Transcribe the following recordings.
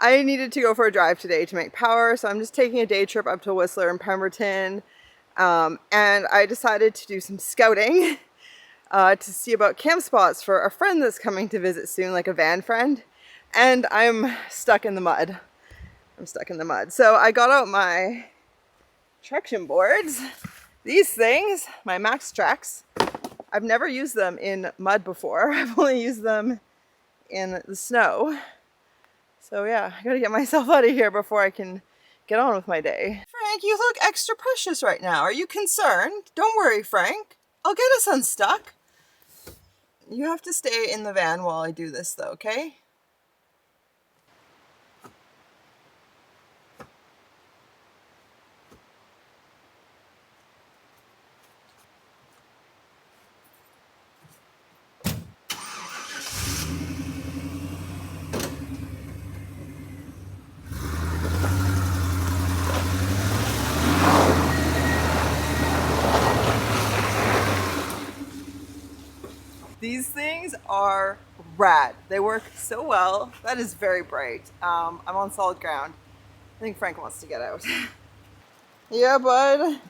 I needed to go for a drive today to make power, so I'm just taking a day trip up to Whistler and Pemberton, and I decided to do some scouting to see about camp spots for a friend that's coming to visit soon, like a van friend, and I'm stuck in the mud. So I got out my traction boards, these things, my Max Tracks. I've never used them in mud before. I've only used them in the snow. So yeah, I gotta get myself out of here before I can get on with my day. Frank, you look extra precious right now. Are you concerned? Don't worry, Frank. I'll get us unstuck. You have to stay in the van while I do this though, okay? These things are rad. They work so well. That is very bright. I'm on solid ground. I think Frank wants to get out. Yeah, bud.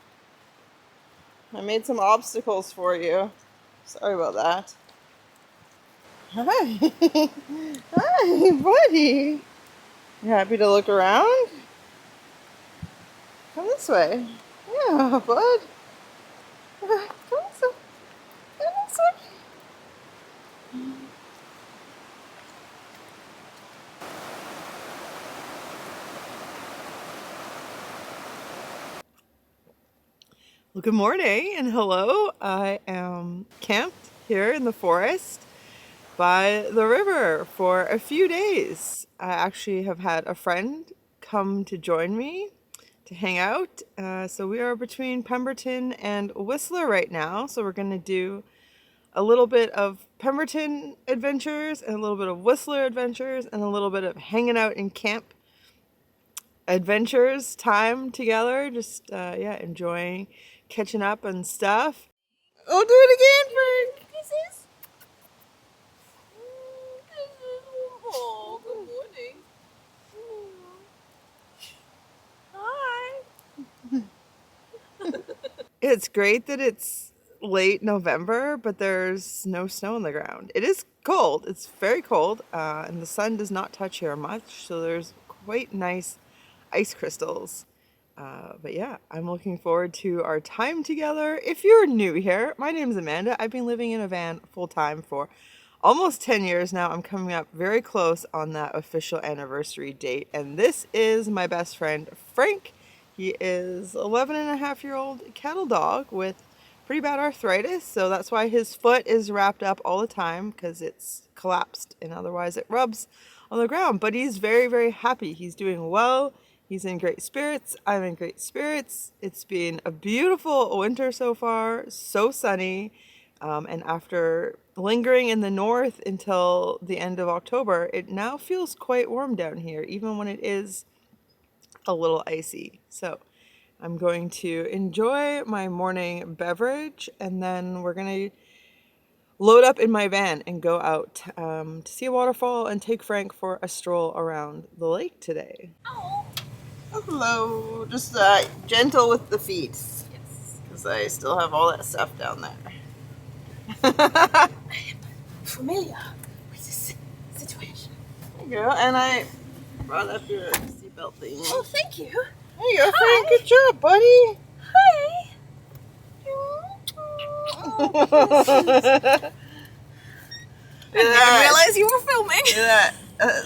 I made some obstacles for you. Sorry about that. Hi. Hi, buddy. You happy to look around? Come this way. Yeah, bud. Come this way. Come this way. Well, good morning and hello. I am camped here in the forest by the river for a few days. I actually have had a friend come to join me to hang out. So we are between Pemberton and Whistler right now. So we're going to do a little bit of Pemberton adventures and a little bit of Whistler adventures and a little bit of hanging out in camp adventures time together. Just yeah, enjoying catching up and stuff. Oh, do it again, Frank. Oh, good morning. Hi. It's great that it's late November, but there's no snow on the ground. It is cold. It's very cold, and the sun does not touch here much, so there's quite nice ice crystals. But yeah, I'm looking forward to our time together. If you're new here, my name is Amanda. I've been living in a van full-time for almost 10 years now. I'm coming up very close on that official anniversary date. And this is my best friend, Frank. He is 11-and-a-half-year-old cattle dog with pretty bad arthritis. So that's why his foot is wrapped up all the time, because it's collapsed and otherwise it rubs on the ground. But he's very, very happy. He's doing well. He's in great spirits. I'm in great spirits. It's been a beautiful winter so far, so sunny. And after lingering in the north until the end of October, it now feels quite warm down here, even when it is a little icy. So I'm going to enjoy my morning beverage, and then we're going to load up in my van and go out to see a waterfall and take Frank for a stroll around the lake today. Oh. Hello. Just gentle with the feet. Yes. Because I still have all that stuff down there. I am familiar with this situation. There you go. And I brought up your seatbelt thing. Oh, thank you. There you go, Hi. Frank. Good job, buddy. Hi. I didn't realize you were filming. Yeah.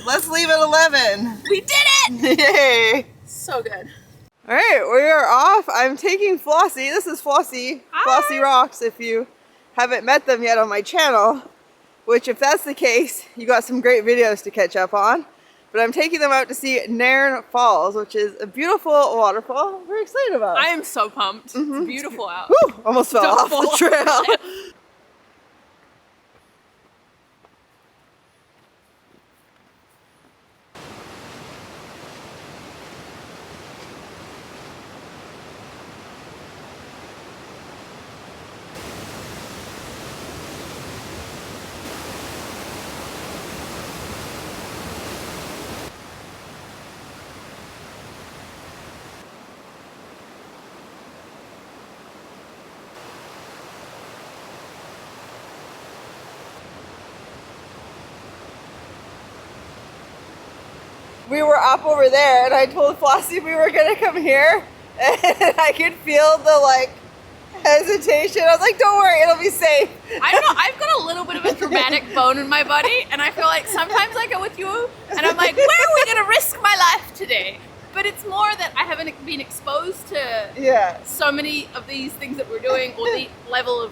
Let's leave at 11. We did it! Yay. So good. All right, we are off. I'm taking Flossie. This is Flossie. Hi. Flossie Rocks, if you haven't met them yet on my channel. Which, if that's the case, you got some great videos to catch up on. But I'm taking them out to see Narin Falls, which is a beautiful waterfall. I'm very excited about it. I am so pumped. It's beautiful out. Woo, almost fell Don't off fall the off. trail. we were up over there, and I told Flossie we were gonna come here, and I could feel the like hesitation. I was like, don't worry, it'll be safe. I don't know, I've got a little bit of a dramatic bone in my body, and I feel like sometimes I go with you and I'm like, where are we gonna risk my life today? But it's more that I haven't been exposed to so many of these things that we're doing, or the level of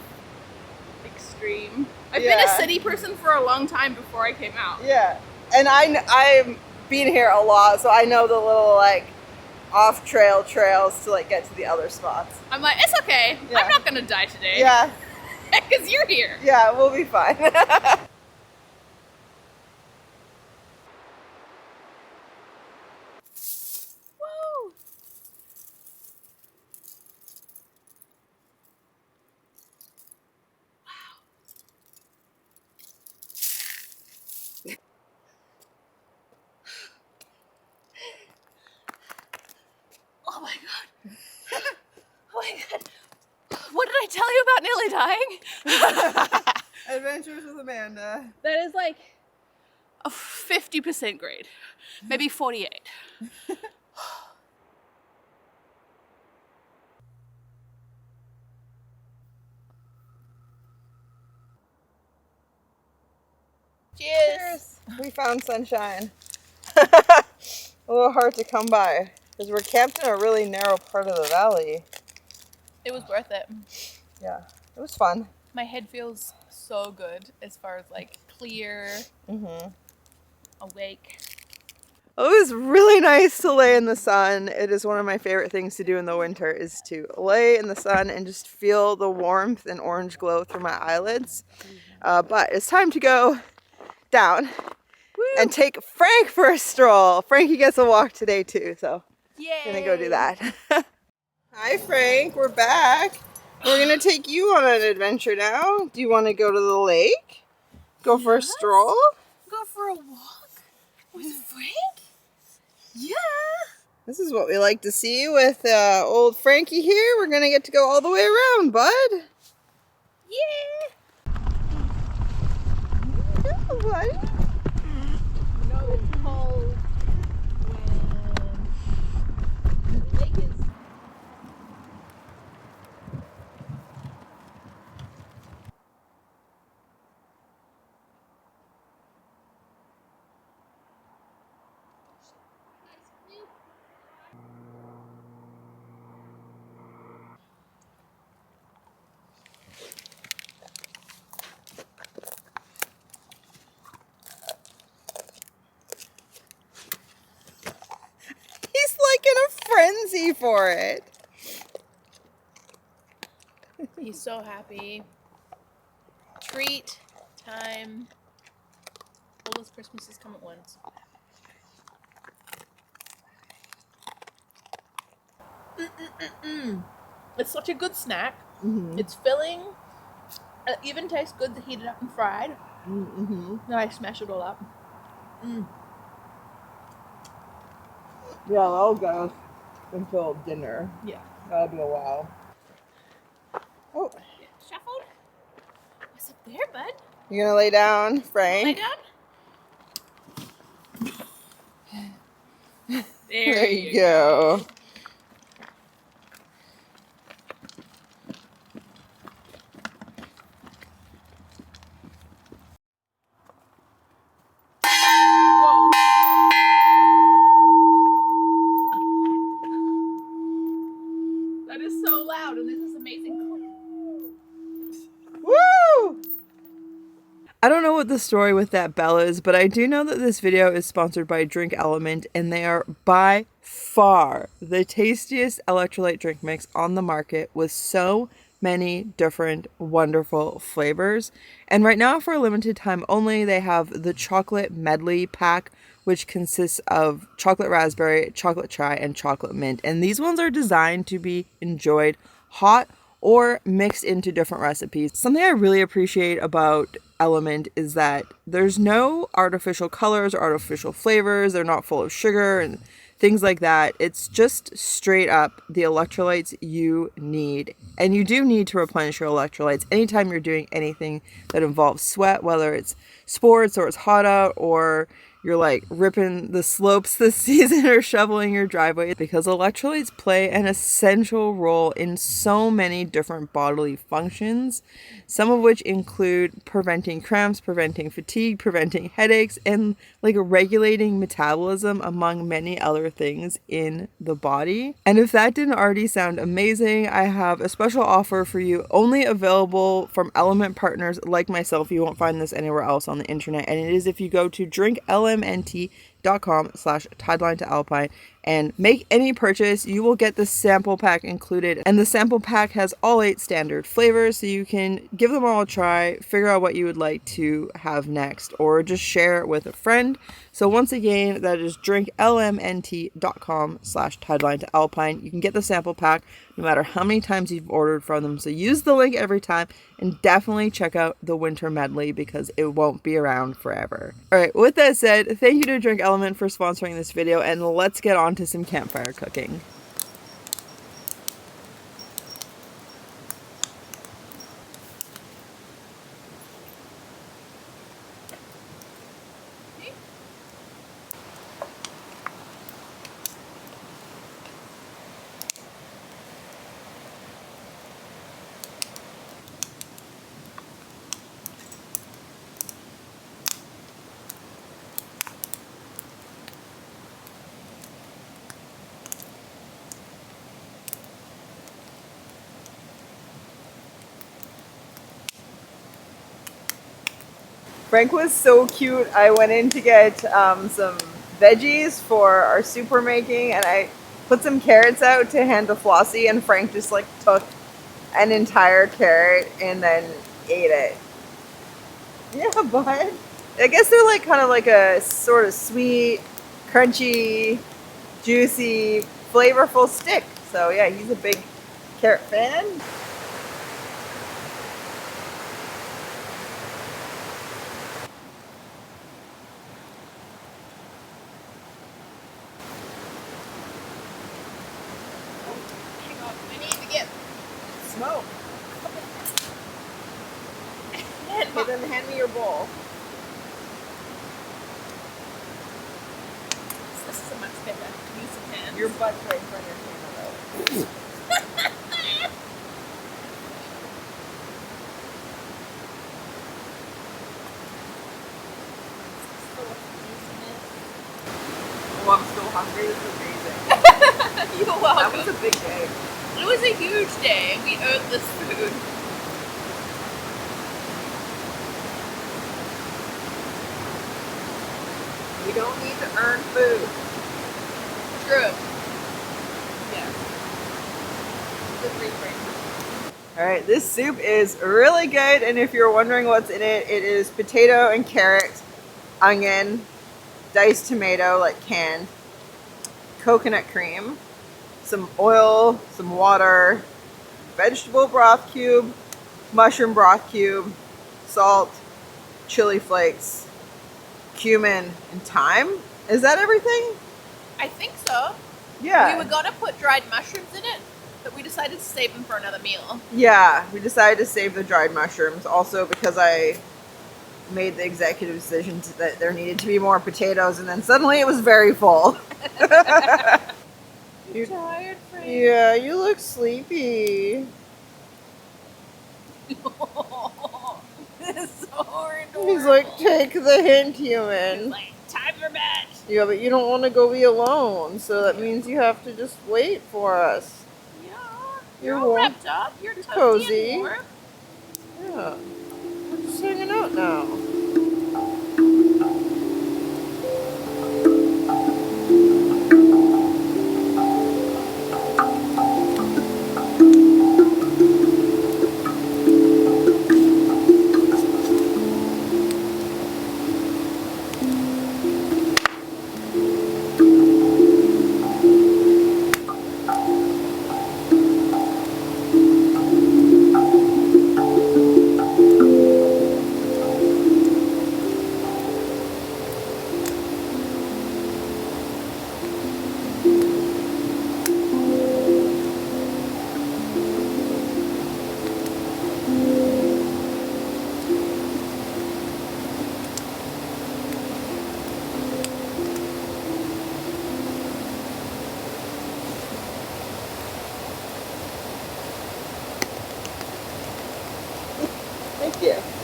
extreme. I've been a city person for a long time before I came out. Yeah, and I've been here a lot, so I know the little like off-trail trails to like get to the other spots. I'm like, it's okay. Yeah. I'm not gonna die today. Yeah. Because you're here. Yeah, we'll be fine. Woo! Oh my god. Oh my god. What did I tell you about nearly dying? Adventures with Amanda. That is like a 50% grade. Maybe 48. Cheers. We found sunshine. A little hard to come by because we're camped in a really narrow part of the valley. It was worth it. Yeah, it was fun. My head feels so good as far as like clear, awake. It was really nice to lay in the sun. It is one of my favorite things to do in the winter, is to lay in the sun and just feel the warmth and orange glow through my eyelids. But it's time to go down and take Frank for a stroll. Frankie gets a walk today too, so I'm gonna go do that. Hi Frank, we're back. We're gonna take you on an adventure now. Do you want to go to the lake? Go for a stroll? Go for a walk with Frank? Yeah. This is what we like to see with old Frankie here. We're gonna get to go all the way around, bud. Yeah. Oh, buddy. You know it's cold when the lake is. He's like in a frenzy for it. He's so happy. Treat time. All those Christmases come at once. It's such a good snack. It's filling. It even tastes good to heat it up and fried. Then I smash it all up. Yeah, that'll go until dinner. Yeah. That'll be a while. Oh. Shuffled? What's up there, bud? You gonna lay down, Lay Frank? down? There you go. Whoa. That is so loud, and this is amazing. Woo! I don't know what the story with that bell is, but I do know that this video is sponsored by Drink Element, and they are by far the tastiest electrolyte drink mix on the market with so many different wonderful flavors. And right now, for a limited time only, they have the chocolate medley pack, which consists of chocolate raspberry, chocolate chai, and chocolate mint. And these ones are designed to be enjoyed hot or mixed into different recipes. Something I really appreciate about Element is that there's no artificial colors or artificial flavors. They're not full of sugar and things like that. It's just straight up the electrolytes you need. And you do need to replenish your electrolytes anytime you're doing anything that involves sweat, whether it's sports or it's hot out or you're like ripping the slopes this season or shoveling your driveway, because electrolytes play an essential role in so many different bodily functions, some of which include preventing cramps, preventing fatigue, preventing headaches, and like regulating metabolism, among many other things in the body. And if that didn't already sound amazing, I have a special offer for you, only available from Element partners like myself. You won't find this anywhere else on the internet, and it is if you go to drinklmnt.com/TIDELINETOALPINE and make any purchase, you will get the sample pack included. And the sample pack has all 8 standard flavors, so you can give them all a try, figure out what you would like to have next, or just share it with a friend. So once again, that is drinklmnt.com/TIDELINETOALPINE. You can get the sample pack no matter how many times you've ordered from them. So use the link every time, and definitely check out the winter medley because it won't be around forever. All right, with that said, thank you to Drink Element for sponsoring this video, and let's get on to some campfire cooking. Frank was so cute. I went in to get some veggies for our soup we're making, and I put some carrots out to hand to Flossie, and Frank just like took an entire carrot and then ate it. Yeah, bud. I guess they're like kind of like a sort of sweet, crunchy, juicy, flavorful stick. So yeah, he's a big carrot fan. Smoke. Okay, then hand me your bowl. This is a much better use of hands. Your butt's right in front of your camera though. Oh, I'm still hungry. This is amazing. You're welcome. That was a big day. It was a huge day. We earned this food. We don't need to earn food. True. Yeah. Good reframe. Alright, this soup is really good, and if you're wondering what's in it, it is potato and carrot, onion, diced tomato, like canned, coconut cream, some oil, some water, vegetable broth cube, mushroom broth cube, salt, chili flakes, cumin, and thyme. Is that everything? I think so. Yeah. We were gonna put dried mushrooms in it, but we decided to save them for another meal. Yeah, we decided to save the dried mushrooms, also because I made the executive decision that there needed to be more potatoes, and then suddenly it was very full. You're tired, Frank? Yeah, you look sleepy. This is so adorable. He's like, take the hint, human. He's like, time for bed. Yeah, but you don't want to go be alone, so that means you have to just wait for us. Yeah. You're all warm. wrapped up. You're toasty Cozy. and warm. Yeah, we're just hanging out now.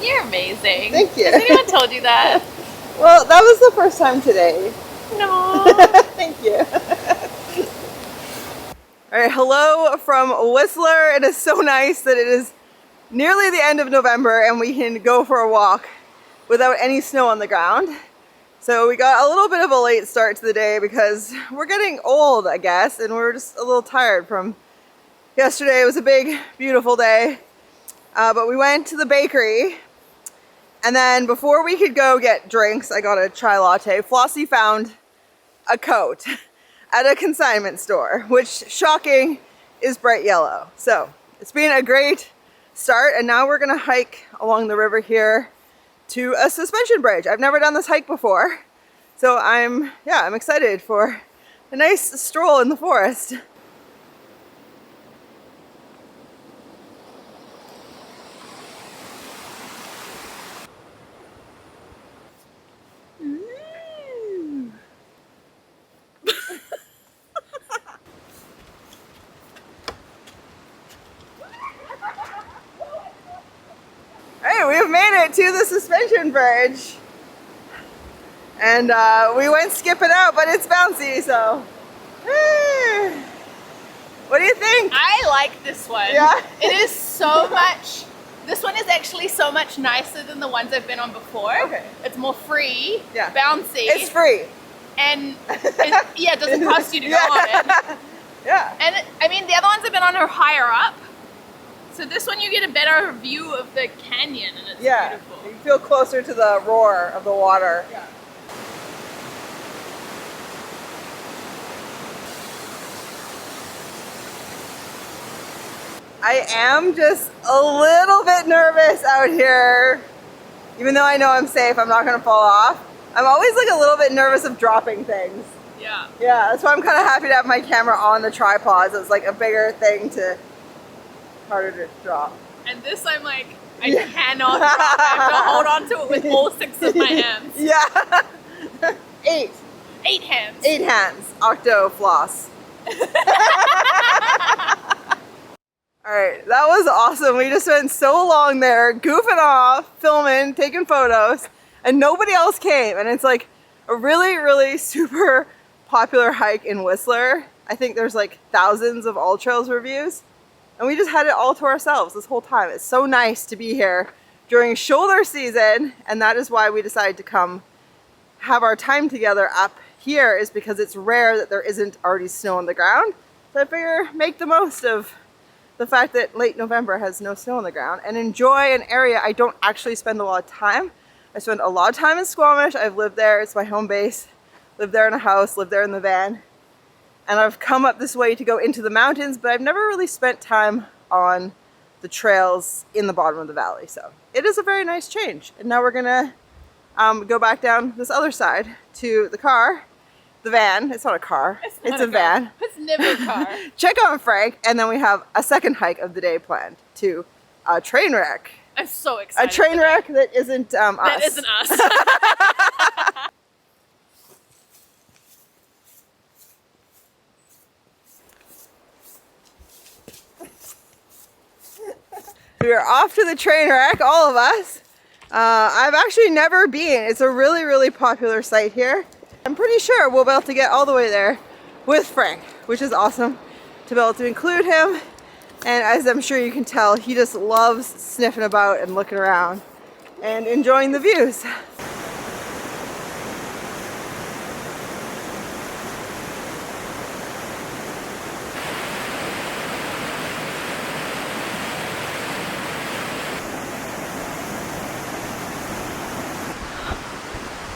You're amazing. Thank you. Has anyone told you that? Well, that was the first time today. No. Thank you. All right, hello from Whistler. It is so nice that it is nearly the end of November and we can go for a walk without any snow on the ground. So we got a little bit of a late start to the day because we're getting old, I guess, and we're just a little tired from yesterday. It was a big, beautiful day, but we went to the bakery, and then before we could go get drinks, I got a chai latte. Flossie found a coat at a consignment store, which, shocking, is bright yellow. So it's been a great start, and now we're gonna hike along the river here to a suspension bridge. I've never done this hike before, so I'm excited for a nice stroll in the forest. Hey, we've made it to the suspension bridge. And we went skipping out, but it's bouncy, so. What do you think? I like this one. Yeah? It is so much, this one is actually so much nicer than the ones I've been on before. Okay. It's more free, Yeah. bouncy. It's free. And it doesn't cost you to go on it. Yeah. And I mean, the other ones I've been on are higher up. So this one you get a better view of the canyon and it's beautiful. You feel closer to the roar of the water. Yeah. I am just a little bit nervous out here. Even though I know I'm safe, I'm not gonna fall off. I'm always like a little bit nervous of dropping things. Yeah. Yeah, that's why I'm kind of happy to have my camera on the tripod. So it's like a bigger thing harder to drop. And this I'm like, I cannot drop. I have to hold on to it with all 6 of my hands. Yeah. 8. 8 hands. 8 hands. Octo floss. Alright, that was awesome. We just went so long there, goofing off, filming, taking photos, and nobody else came. And it's like a really, really super popular hike in Whistler. I think there's like thousands of All Trails reviews. And we just had it all to ourselves this whole time. It's so nice to be here during shoulder season, and that is why we decided to come have our time together up here, is because it's rare that there isn't already snow on the ground. So I figure make the most of the fact that late November has no snow on the ground and enjoy an area I don't actually spend a lot of time. I spend a lot of time in Squamish. I've lived there, it's my home base. Lived there in a house, lived there in the van. And I've come up this way to go into the mountains, but I've never really spent time on the trails in the bottom of the valley. So it is a very nice change. And now we're gonna go back down this other side to the car, the van. It's not a car, it's a van. It's never a car. Check on Frank, and then we have a second hike of the day planned to a train wreck. I'm so excited. A train wreck that isn't us. That isn't us. We are off to the train wreck, all of us. I've actually never been. It's a really, really popular site here. I'm pretty sure we'll be able to get all the way there with Frank, which is awesome to be able to include him. And as I'm sure you can tell, he just loves sniffing about and looking around and enjoying the views.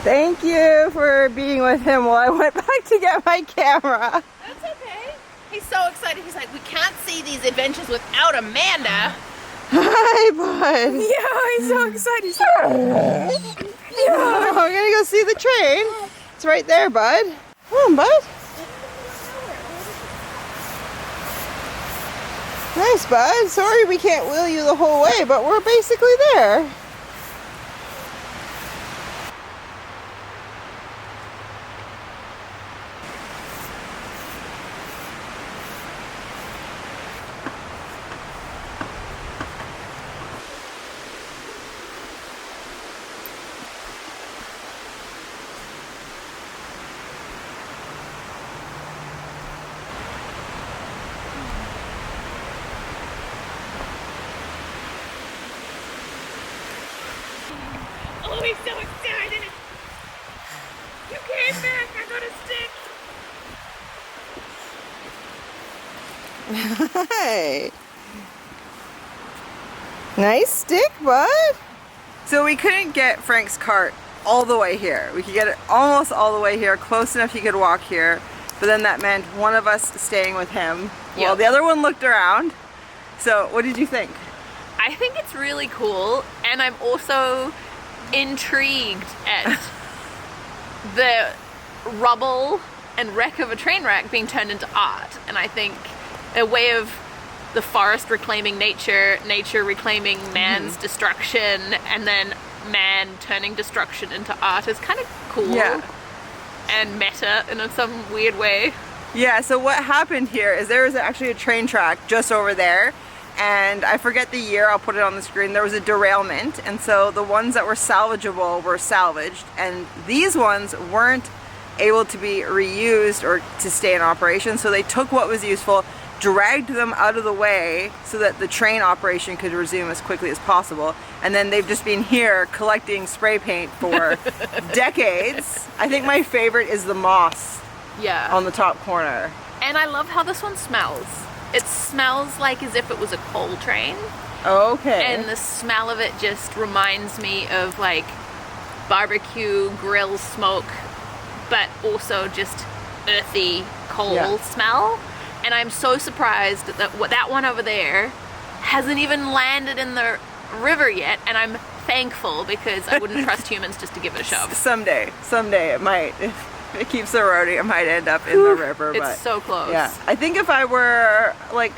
Thank you for being with him while I went back to get my camera. That's okay. He's so excited. He's like, we can't see these adventures without Amanda. Hi, bud. Yeah, he's so excited. He's like, Yeah, we're gonna go see the train. It's right there, bud. Come on, bud. Nice, bud. Sorry we can't wheel you the whole way, but we're basically there. Hey. Nice stick, bud. So we couldn't get Frank's cart all the way here. We could get it almost all the way here, close enough he could walk here. But then that meant one of us staying with him while the other one looked around. So what did you think? I think it's really cool, and I'm also intrigued at the rubble and wreck of a train wreck being turned into art. And I think a way of the forest reclaiming nature, nature reclaiming man's destruction, and then man turning destruction into art is kind of cool. Yeah. And meta in some weird way. Yeah, so what happened here is there was actually a train track just over there, and I forget the year, I'll put it on the screen. There was a derailment, and so the ones that were salvageable were salvaged, and these ones weren't able to be reused or to stay in operation, so they took what was useful, dragged them out of the way so that the train operation could resume as quickly as possible, and then they've just been here collecting spray paint for decades. I think my favorite is the moss on the top corner. And I love how this one smells. It smells like as if it was a coal train. Okay. And the smell of it just reminds me of like barbecue grill smoke, but also just earthy coal smell. And I'm so surprised that that one over there hasn't even landed in the river yet, and I'm thankful because I wouldn't trust humans just to give it a shove. Someday it might. If it keeps eroding, it might end up in the river. It's so close. Yeah, I think if I were like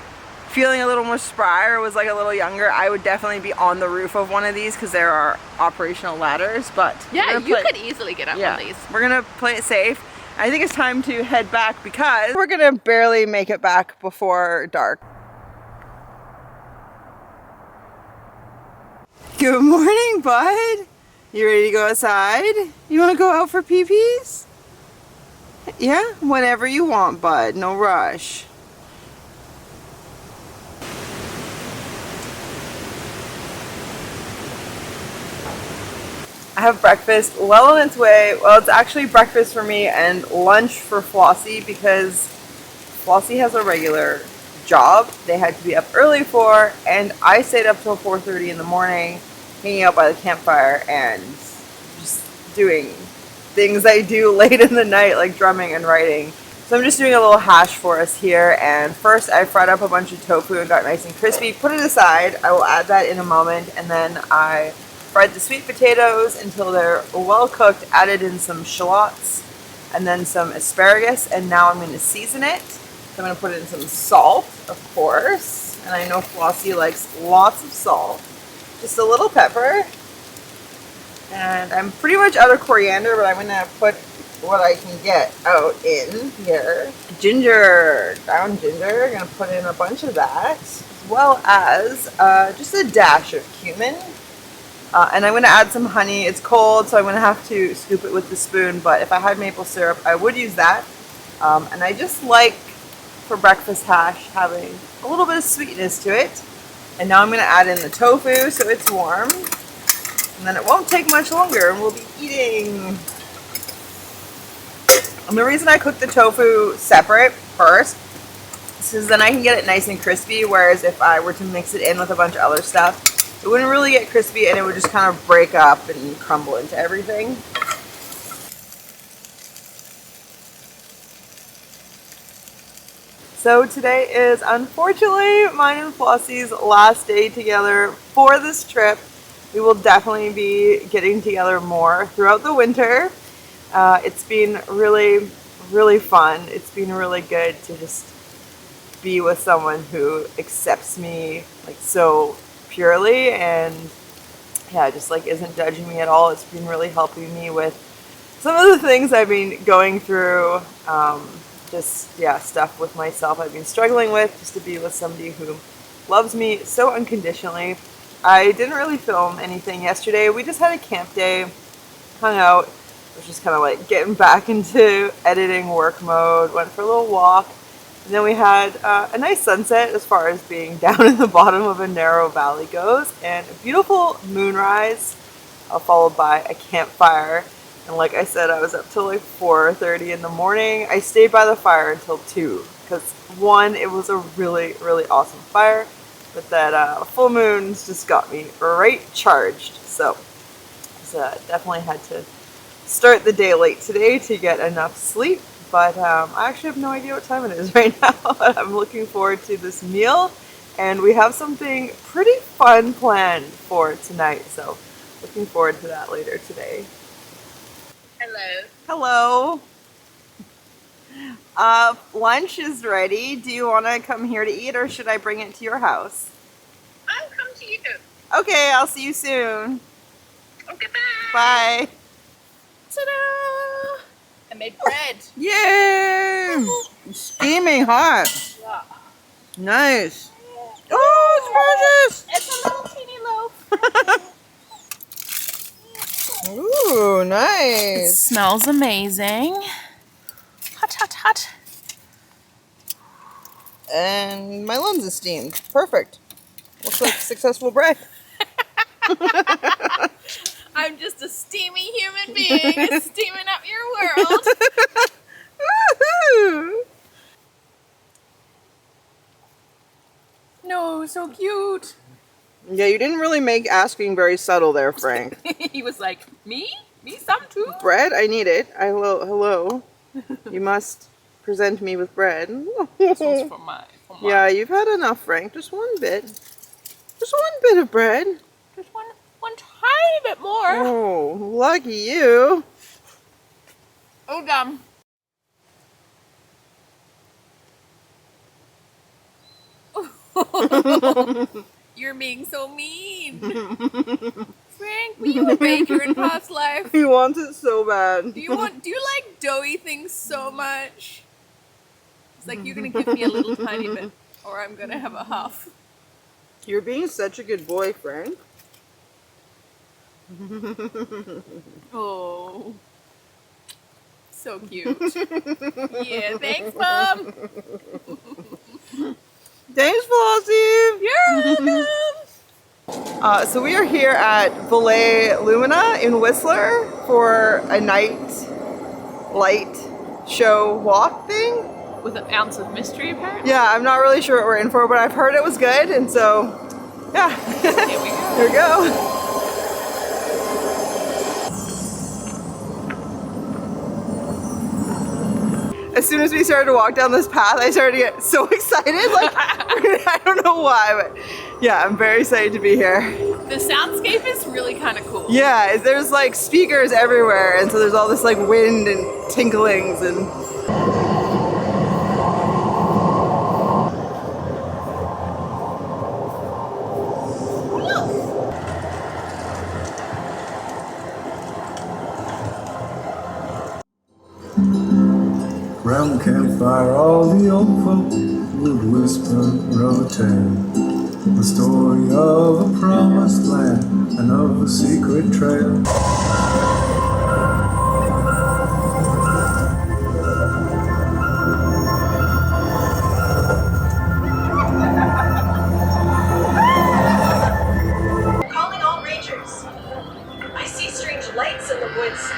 feeling a little more spry or was like a little younger, I would definitely be on the roof of one of these because there are operational ladders. But yeah, you could easily get up on these. We're gonna play it safe. I think it's time to head back because we're gonna barely make it back before dark. Good morning, bud. You ready to go outside? You wanna go out for pee-pees? Yeah, whenever you want, bud. No rush. I have breakfast well on its way. Well, it's actually breakfast for me and lunch for Flossie because Flossie has a regular job they had to be up early for, and I stayed up till 4:30 in the morning hanging out by the campfire and just doing things I do late in the night, like drumming and writing. So I'm just doing a little hash for us here, and first I fried up a bunch of tofu and got nice and crispy. Put it aside, I will add that in a moment, and then I fried the sweet potatoes until they're well cooked, added in some shallots and then some asparagus, and now I'm going to season it. So I'm going to put in some salt, of course, and I know Flossie likes lots of salt. Just a little pepper, and I'm pretty much out of coriander, but I'm going to put what I can get out in here. Ginger, ground ginger, I'm going to put in a bunch of that, as well as just a dash of cumin. And I'm going to add some honey. It's cold, so I'm going to have to scoop it with the spoon, but if I had maple syrup, I would use that. And I just like, for breakfast hash, having a little bit of sweetness to it. And now I'm going to add in the tofu so it's warm. And then it won't take much longer, and we'll be eating. And the reason I cook the tofu separate first is because then I can get it nice and crispy, whereas if I were to mix it in with a bunch of other stuff, it wouldn't really get crispy and it would just kind of break up and crumble into everything. So today is unfortunately mine and Flossie's last day together for this trip. We will definitely be getting together more throughout the winter. It's been really, really fun. It's been really good to just be with someone who accepts me like so purely and just like isn't judging me at all. It's been really helping me with some of the things I've been going through, stuff with myself I've been struggling with, just to be with somebody who loves me so unconditionally. I didn't really film anything yesterday. We just had a camp day, hung out, was just kind of like getting back into editing work mode, went for a little walk. And then we had a nice sunset as far as being down in the bottom of a narrow valley goes, and a beautiful moonrise followed by a campfire. And like I said, I was up till like 4:30 in the morning. I stayed by the fire until 2 because one, it was a really, really awesome fire, but that full moon's just got me right charged. So definitely had to start the day late today to get enough sleep. But I actually have no idea what time it is right now. I'm looking forward to this meal, and we have something pretty fun planned for tonight. So looking forward to that later today. Hello. Hello. Lunch is ready. Do you want to come here to eat, or should I bring it to your house? I'll come to you. Okay, I'll see you soon. Okay, Bye. Ta-da! I made bread. Yay! Steaming hot. Yeah. Nice. Oh, it's It's a little teeny loaf. gorgeous. Ooh, It nice. smells amazing. Hot, hot, hot. And my lens is steamed. Perfect. Looks like successful bread. I'm just a steamy human being steaming up your world. Woohoo! No, so cute. Yeah, you didn't really make asking very subtle there, Frank. He was like, me? Me some too? Bread? I need it. Hello. You must present me with bread. This one's for my. Yeah, you've had enough, Frank. Just one bit. Just one bit of bread. Just one tiny bit more. Oh, lucky you. Oh, gum. You're being so mean. Frank, were you a baker in past life? He wants it so bad. Do you like doughy things so much? It's like, you're gonna give me a little tiny bit, or I'm gonna have a huff. You're being such a good boy, Frank. Oh, so cute. Yeah, thanks, Mom. Thanks, Flossie. You're welcome. So we are here at Vallea Lumina in Whistler for a night light show walk thing. With an ounce of mystery, apparently. Yeah, I'm not really sure what we're in for, but I've heard it was good, and so, yeah. Here we go. Here we go. As soon as we started to walk down this path, I started to get so excited. Like, I don't know why, but yeah, I'm very excited to be here. The soundscape is really kind of cool. Yeah, there's like speakers everywhere, and so there's all this like wind and tinklings and... Round the campfire, all the old folk would whisper of a tale, the story of a promised land and of a secret trail. Calling all rangers. I see strange lights in the woods.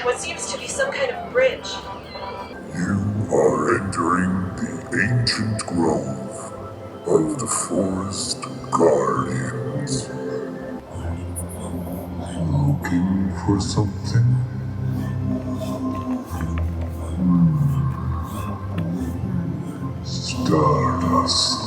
What seems to be some kind of bridge. You are entering the ancient grove of the forest guardians. Looking for something? Stardust.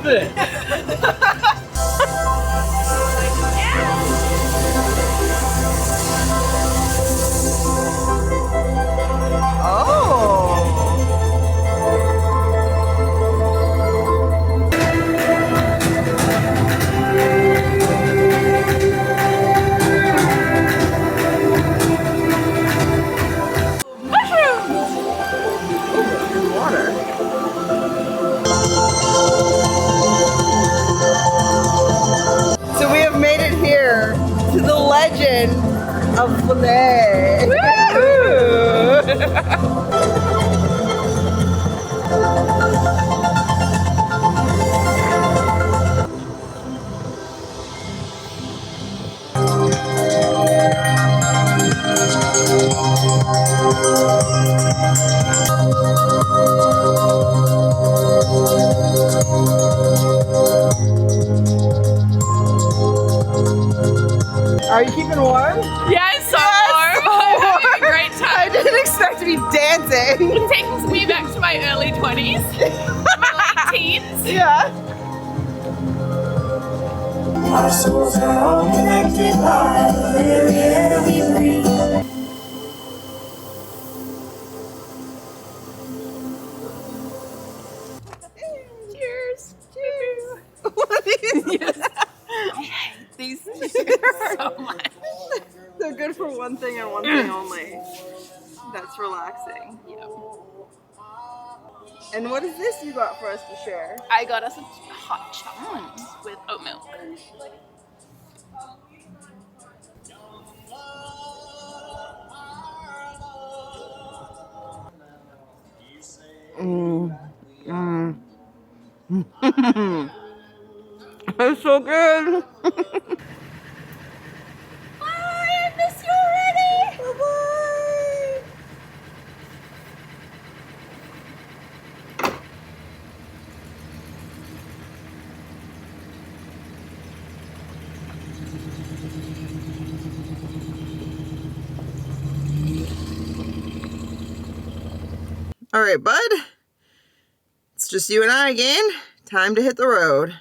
love it. So we have made it here to the legend of Vallea. Are you keeping warm? Yeah, it's so warm. I'm having a great I time. didn't expect to be dancing. It takes me back to my early 20s, my late teens. Yeah. Our souls are all connected by the very air we breathe. Cheers. Cheers. What are these? These cheers so much. They're good for one thing and one thing only. That's relaxing. Yep. And what is this you got for us to share? I got us a hot chocolate with oat milk. It's so good. Bye, I miss you already. Bye-bye. All right, bud. It's just you and I again. Time to hit the road.